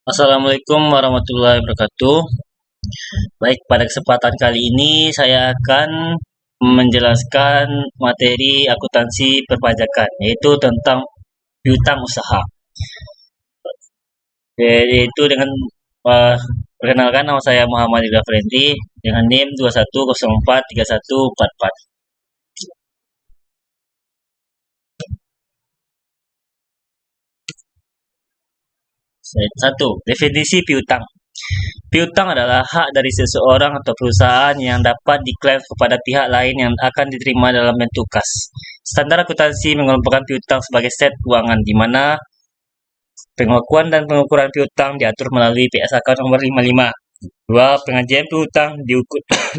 Assalamualaikum warahmatullahi wabarakatuh. Baik, pada kesempatan kali ini saya akan menjelaskan materi akuntansi perpajakan, yaitu tentang piutang usaha. Yaitu dengan uh, perkenalkan, nama saya Muhammad Ridha Frenti dengan NIM 21043144. Satu, definisi piutang. Piutang adalah hak dari seseorang atau perusahaan yang dapat diklaim kepada pihak lain yang akan diterima dalam bentuk kas. Standar akuntansi mengelompokkan piutang sebagai set keuangan, di mana pengakuan dan pengukuran piutang diatur melalui PSAK nomor 55. Dua, pengajian piutang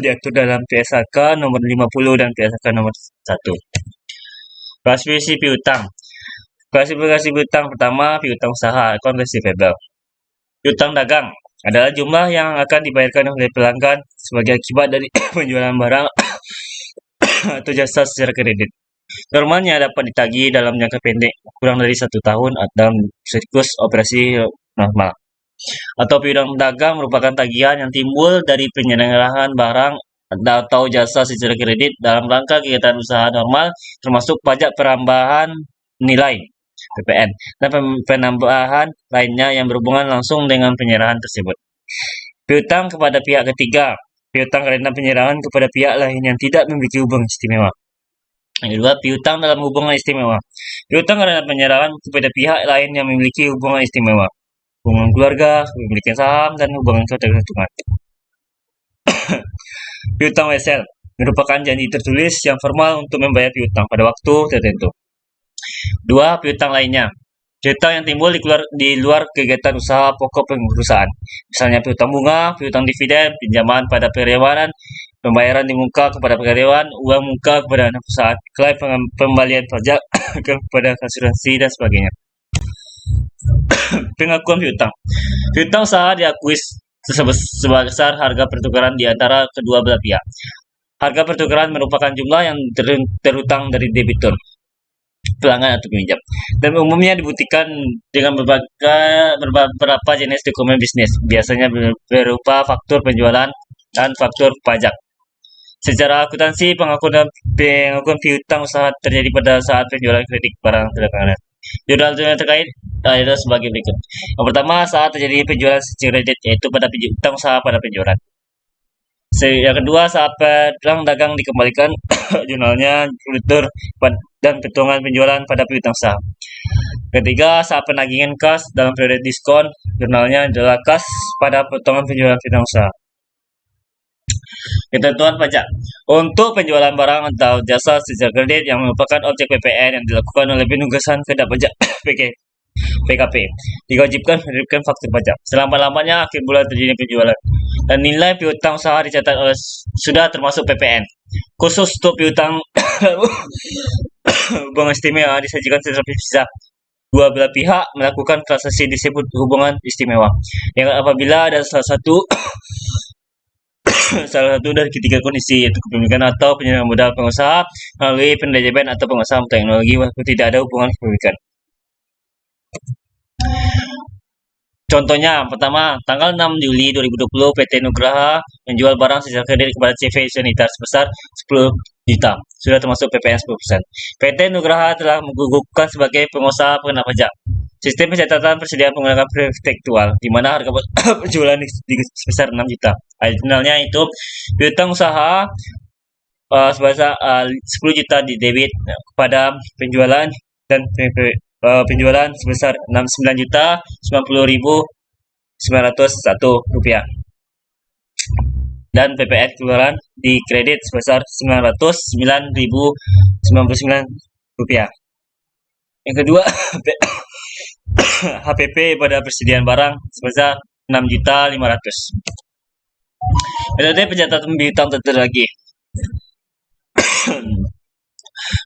diatur dalam PSAK nomor 50 dan PSAK nomor 1. Klasifikasi piutang. Klasifikasi piutang pertama, piutang usaha, account receivable. Piutang dagang adalah jumlah yang akan dibayarkan oleh pelanggan sebagai akibat dari penjualan barang atau jasa secara kredit. Normalnya dapat ditagih dalam jangka pendek, kurang dari 1 tahun dalam siklus operasi normal. Atau piutang dagang merupakan tagihan yang timbul dari penyelenggaraan barang atau jasa secara kredit dalam rangka kegiatan usaha normal, termasuk pajak perambahan nilai (PPN) dan penambahan lainnya yang berhubungan langsung dengan penyerahan tersebut. Piutang kepada pihak ketiga. Piutang karena penyerahan kepada pihak lain yang tidak memiliki hubungan istimewa. Yang kedua, piutang dalam hubungan istimewa. Piutang karena penyerahan kepada pihak lain yang memiliki hubungan istimewa. Hubungan keluarga, pemilikan saham, dan hubungan ketergantungan. Piutang wesel merupakan janji tertulis yang formal untuk membayar piutang pada waktu tertentu. Dua, piutang lainnya. Piutang yang timbul di luar kegiatan usaha pokok perusahaan. Misalnya piutang bunga, piutang dividen, pinjaman pada karyawan, pembayaran di muka kepada karyawan, uang muka kepada anak perusahaan, klaim pembalian pajak kepada asuransi, dan sebagainya. Pengakuan piutang. Piutang usaha diakui sebesar harga pertukaran di antara kedua belah pihak. Harga pertukaran merupakan jumlah yang terutang dari debitur, pelanggan atau peminjam, dan umumnya dibuktikan dengan beberapa jenis dokumen bisnis, biasanya berupa faktur penjualan dan faktur pajak. Secara akuntansi, pengakuan piutang usaha terjadi pada saat penjualan kredit barang terkait. Jurnal terkait adalah sebagai berikut. Yang pertama, saat terjadi penjualan kredit, yaitu pada piutang usaha pada penjualan. Yang kedua, saat barang dagang dikembalikan, jurnalnya kreditur dan perhitungan penjualan pada piutang usaha. Ketiga, saat penagihan kas dalam periode diskon, jurnalnya adalah kas pada potongan penjualan piutang usaha. Ketentuan pajak. Untuk penjualan barang atau jasa secara kredit yang merupakan objek PPN yang dilakukan oleh penugasan kedap pajak PKP, diwajibkan menerbitkan faktur pajak selama-lamanya akhir bulan terjadi penjualan, dan nilai piutang usaha dicatat sudah termasuk PPN. Khusus untuk piutang hubungan istimewa disajikan secara pisah. Dua belah pihak melakukan transaksi disebut hubungan istimewa, yang apabila ada salah satu dari ketiga kondisi, yaitu kepemilikan atau penyerahan modal pengusaha melalui penanajaman atau pengusaha teknologi, walaupun tidak ada hubungan kepemilikan. Contohnya, pertama, tanggal 6 Juli 2020, PT Nugraha menjual barang secara kredit kepada CV Sanitar sebesar 10 juta, sudah termasuk PPN 10%. PT Nugraha telah menggugurkan sebagai pengusaha pengenal pajak. Sistem pencatatan persediaan menggunakan prefektual, di mana harga penjualan sebesar 6 juta. Jurnalnya itu piutang usaha sebesar 10 juta di debit kepada penjualan, dan penjualan sebesar 9.090.901 rupiah, dan PPN keluaran di kredit sebesar 909.099 rupiah. Yang kedua, HPP pada persediaan barang sebesar 6.500. Metode pencatatan piutang terlagi.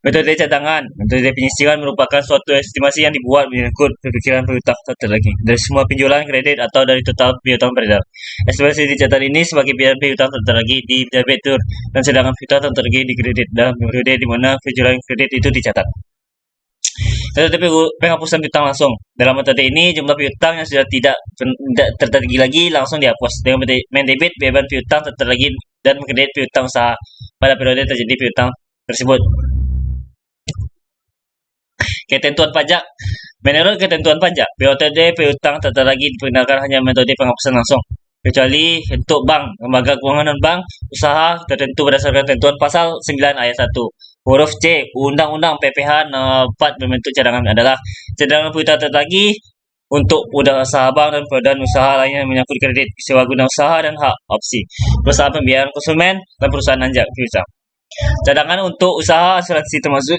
Metode cadangan. Metode penyisiran merupakan suatu estimasi yang dibuat menyangkut perkiraan piutang terlagi dari semua penjualan kredit atau dari total piutang beredar. Estimasi dicatat ini sebagai biaya piutang terlagi di debitur dan sedangkan piutang terlagi di kredit dalam periode di mana penjualan kredit itu dicatat. Metode penghapusan piutang langsung. Dalam metode ini, jumlah piutang yang sudah tidak tertagih lagi langsung dihapus. Dengan mendebit beban piutang tertagih dan mengkredit piutang usaha pada periode terjadi piutang tersebut. Ketentuan pajak. Menurut ketentuan pajak, metode piutang tertagih diperkenalkan hanya metode penghapusan langsung, kecuali untuk bank, lembaga keuangan non-bank, usaha tertentu berdasarkan ketentuan pasal 9 ayat 1. Huruf C, Undang-Undang PPH nomor 4 berbentuk cadangan adalah cadangan piutang tertagih untuk usaha bank dan badan usaha lainnya yang menyangkut kredit, sewa guna usaha dan hak opsi, perusahaan pembiayaan konsumen dan perusahaan anjak piutang. Cadangan untuk usaha asuransi termasuk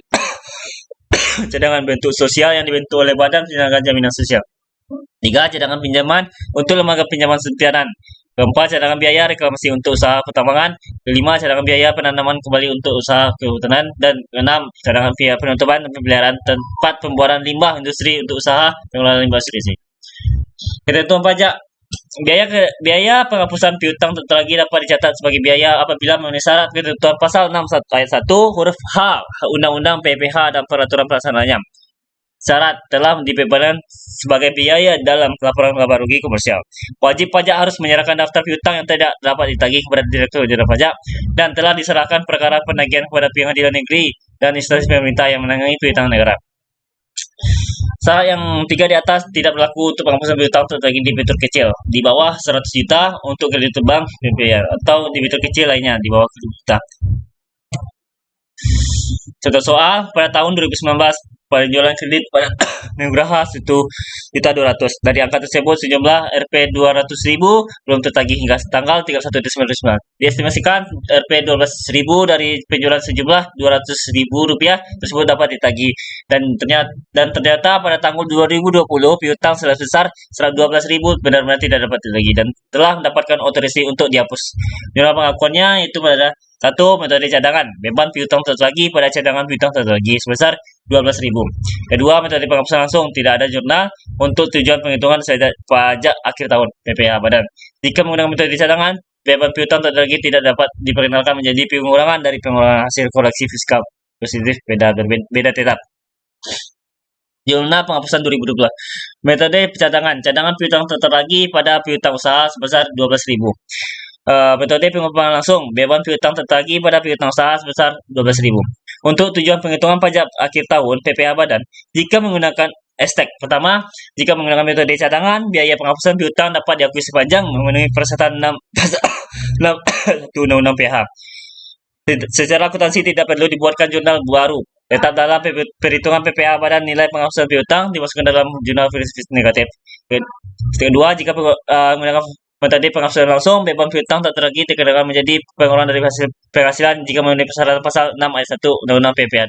cadangan bentuk sosial yang dibentuk oleh Badan Penanggulangan Jaminan Sosial. 3. Cadangan pinjaman untuk lembaga pinjaman simpanan. 4. Cadangan biaya reklamasi untuk usaha pertambangan. 5. Cadangan biaya penanaman kembali untuk usaha kehutanan. Dan 6. Cadangan biaya penutupan dan pemeliharaan tempat pembuangan limbah industri untuk usaha pengelolaan limbah industri. Ketentuan pajak. Biaya penghapusan piutang tertagih dapat dicatat sebagai biaya apabila memenuhi syarat ketentuan pasal 6 ayat 1 huruf H Undang-Undang PPH dan peraturan pelaksanaannya. Syarat telah dibebankan sebagai biaya dalam laporan laba rugi komersial. Wajib pajak harus menyerahkan daftar piutang yang tidak dapat ditagih kepada Direktur Jenderal Pajak dan telah diserahkan perkara penagihan kepada Pengadilan Negeri dan instansi pemerintah yang menangani piutang negara. Syarat yang 3 di atas tidak berlaku untuk penghapusan piutang tertagih debitur kecil di bawah 100 juta untuk kreditur bank BPR atau debitur kecil lainnya di bawah 100 juta. Contoh soal, pada tahun 2019 penjualan kredit pada Nugraha 1.200.000. Dari angka tersebut sejumlah Rp 200.000 belum tertagih hingga tanggal 31 Desember 2019. Diestimasikan Rp 12.000 dari penjualan sejumlah Rp200.000 tersebut dapat ditagih dan ternyata pada tahun 2020 piutang sebesar Rp12.000 benar-benar tidak dapat ditagih dan telah mendapatkan otorisasi untuk dihapus. Jurnal pengakuannya itu pada 1. Metode cadangan. Beban piutang tertagih pada cadangan piutang tertagih sebesar Rp12.000. Kedua, metode penghapusan langsung. Tidak ada jurnal untuk tujuan penghitungan pajak akhir tahun PPH badan. Jika menggunakan metode cadangan, beban piutang tertagih tidak dapat diperkenalkan menjadi pengurangan dari pengurangan hasil koreksi fiskal positif beda tetap. Jurnal penghapusan 2020. Metode cadangan. Cadangan piutang tertagih pada piutang usaha sebesar Rp12.000. Metode pengumpulan langsung. Beban piutang tertagih pada piutang usaha sebesar Rp12.000. Untuk tujuan penghitungan pajak akhir tahun PPH badan, jika menggunakan estek. Pertama, jika menggunakan metode cadangan, biaya penghapusan piutang dapat diakui sepanjang memenuhi persyaratan 6 Undang-Undang PH. Secara akuntansi tidak perlu dibuatkan jurnal baru. Tetap dalam perhitungan PPH badan nilai penghapusan piutang dimasukkan dalam jurnal verifikasi negatif. Kedua, jika menggunakan metode penghapusan langsung, beban piutang tak tertagih dikenakan menjadi pengurangan dari hasil penghasilan jika memenuhi persyaratan pasal 6 ayat 1 Undang-Undang PPH.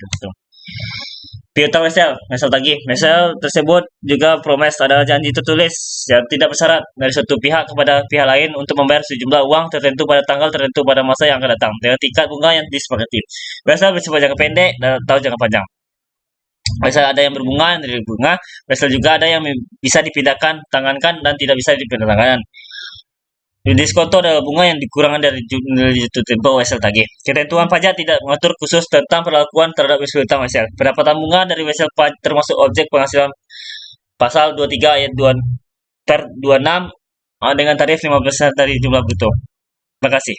Piutang mesel tagih. Mesel tersebut juga promes adalah janji tertulis yang tidak bersyarat dari suatu pihak kepada pihak lain untuk membayar sejumlah uang tertentu pada tanggal tertentu pada masa yang akan datang dengan tingkat bunga yang disepakati. Mesel bersifat jangka pendek atau jangka panjang. Mesel ada yang berbunga dan tidak berbunga. Mesel juga ada yang bisa dipindahkan tangankan dan tidak bisa dipindah tangan. Diskonto adalah bunga yang dikurangkan dari nilai jatuh tempo wesel tagih. Ketentuan pajak tidak mengatur khusus tentang perlakuan terhadap piutang wesel. Pendapatan bunga dari wesel termasuk objek penghasilan pasal 23 ayat 2 26 dengan tarif 15% dari jumlah bruto. Terima kasih.